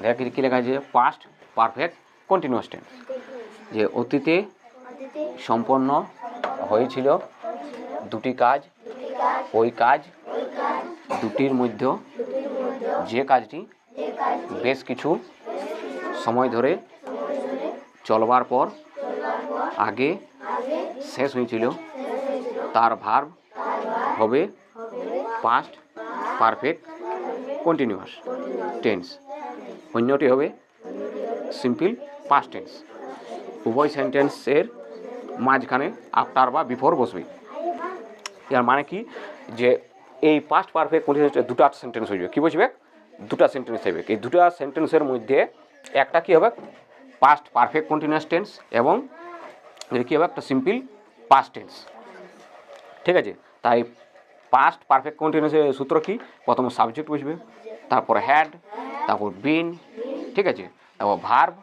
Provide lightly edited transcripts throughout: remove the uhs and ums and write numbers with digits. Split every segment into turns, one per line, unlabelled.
দেখ কি লেখা আছে, পাস্ট পারফেক্ট কন্টিনিউয়াস টেন্স, যে অতীতে সম্পন্ন হয়েছিল দুটি কাজ, ওই কাজ দুটির মধ্যে যে কাজটি বেশ কিছু সময় ধরে চলবার পর আগে শেষ হয়েছিল, তার ভার্ব হবে পাস্ট পারফেক্ট কন্টিনিউয়াস টেন্স, অন্যটি হবে সিম্পল পাস্ট টেন্স। উভয় সেন্টেন্সের মাঝখানে আফটার বা বিফোর বসবে। এর মানে কি, যে এই পাস্ট পারফেক্ট কন্টিনিউয়াস দুটো সেন্টেন্স হয়ে যাবে, কী বুঝবে, দুটো সেন্টেন্স হবে। এই দুটো সেন্টেন্সের মধ্যে একটা কী হবে, পাস্ট পারফেক্ট কন্টিনিউয়াস টেন্স, এবং কী হবে, একটা সিম্পল পাস্ট টেন্স। ঠিক আছে, তাই পাস্ট পারফেক্ট কন্টিনিউয়াসের সূত্র কি, প্রথম সাবজেক্ট বুঝবে, তারপর হ্যাড, তারপর বিন, ঠিক আছে, তারপর ভার্ব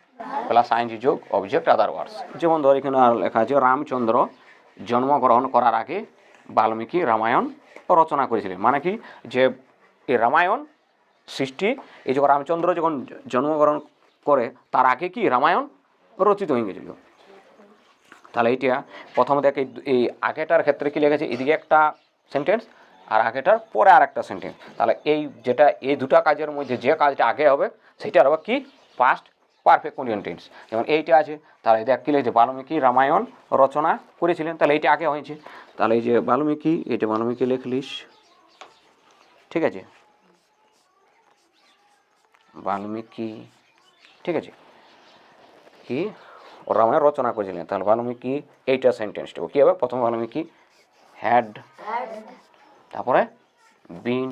প্লাস আইএনজি যোগ অবজেক্ট আদার ওয়ার্ডস। যেমন ধর এখানে লেখা আছে, রামচন্দ্র জন্মগ্রহণ করার আগে বাল্মীকি রামায়ণ রচনা করেছিলেন। মানে কি, যে এই রামায়ণ সৃষ্টি, এই যখন রামচন্দ্র যখন জন্মগ্রহণ করে তার আগে কি রামায়ণ রচিত হয়ে গেছিল। তাহলে এইটা প্রথমে দেখ, এই আগেটার ক্ষেত্রে কি লেগেছে, এদিকে একটা সেন্টেন্স আর আগেটার পরে আর একটা সেন্টেন্স। তাহলে এই যেটা এই দুটো কাজের মধ্যে যে কাজটা আগে হবে সেটার হবে কি, পাস্ট পারফেক্ট কন্টিনিউয়াস টেন্স। যেমন এইটা আছে, তাহলে দেখ কি লিখেছে, বাল্মীকি রামায়ণ রচনা করেছিলেন, তাহলে এইটা আগে হয়েছে। তাহলে এই যে বাল্মীকি, এটা বাল্মীকি লিখলিস, ঠিক আছে, বাল্মীকি, ঠিক আছে, কি রামায়ণ রচনা করেছিলেন। তাহলে বাল্মীকি এইটা সেন্টেন্সটা কী হবে, প্রথম বাল্মীকি হ্যাড, তারপরে বিন,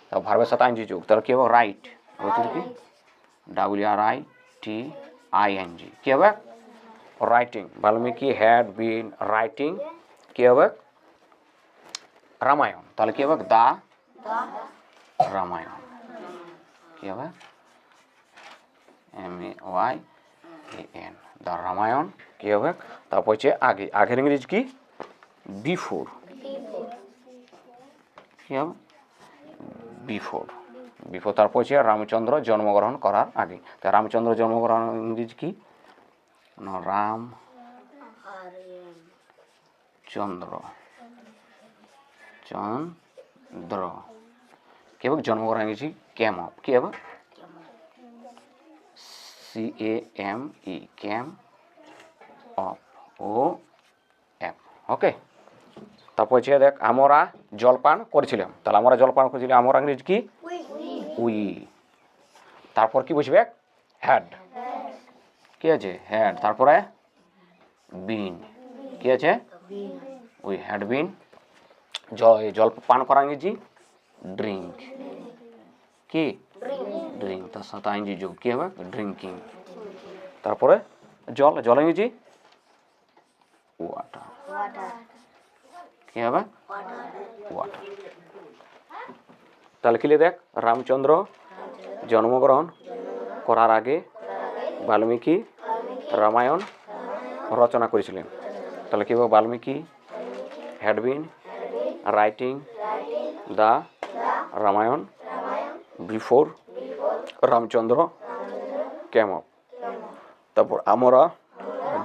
তারপর ভার্বের সাথে আইএনজি যোগ, তাহলে কী হবে, রাইট, কি WRITING, কী হবে, writing. Valmiki had been writing কী হবে, রামায়ণ। তাহলে কী হবে, দা রামায়ণ, কী হবে, MAYAN, দা রামায়ণ, কী হবে। তারপর হচ্ছে আগে, আগের ইংরেজি কি, বিফোর, কী হবে, বিফোর, বিফোর। তারপর হচ্ছে রামচন্দ্র জন্মগ্রহণ করার আগে। তা রামচন্দ্র জন্মগ্রহণ ইংরেজি কি, রাম চন্দ্র, চন্দ্র, কী হবে, জন্মগ্রহণ ইংরেজি ক্যাম অফ, কী হবে, CAME, ক্যাম অফ, OF, ওকে। তারপর হচ্ছে দেখ, আমরা জলপান করেছিলাম, তাহলে আমরা জলপান করেছিলাম, আমরা ইংরেজি কি, উই। তারপর কি বুঝবে, হ্যাড, কি আছে, হ্যাড, তারপরে বিন, কি আছে, উই হ্যাড বিন, জল পান করা ইংরেজি ড্রিঙ্ক, কি, ড্রিঙ্ক, তার সাথে আইনজি যোগ, কি হবে, ড্রিঙ্কিং। তারপরে জল, জল ইংরেজি ওয়াটার, কি হবে, ওয়াটার। তাহলে কি দেখ, রামচন্দ্র জন্মগ্রহণ করার আগে বাল্মীকি রামায়ণ রচনা করেছিলেন। তাহলে কী হবে, Valmiki had been writing the Ramayana before Ramchandra came up. তারপর আমরা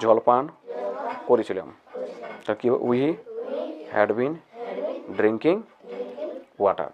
জলপান করেছিলাম, তা কী, we had been drinking water.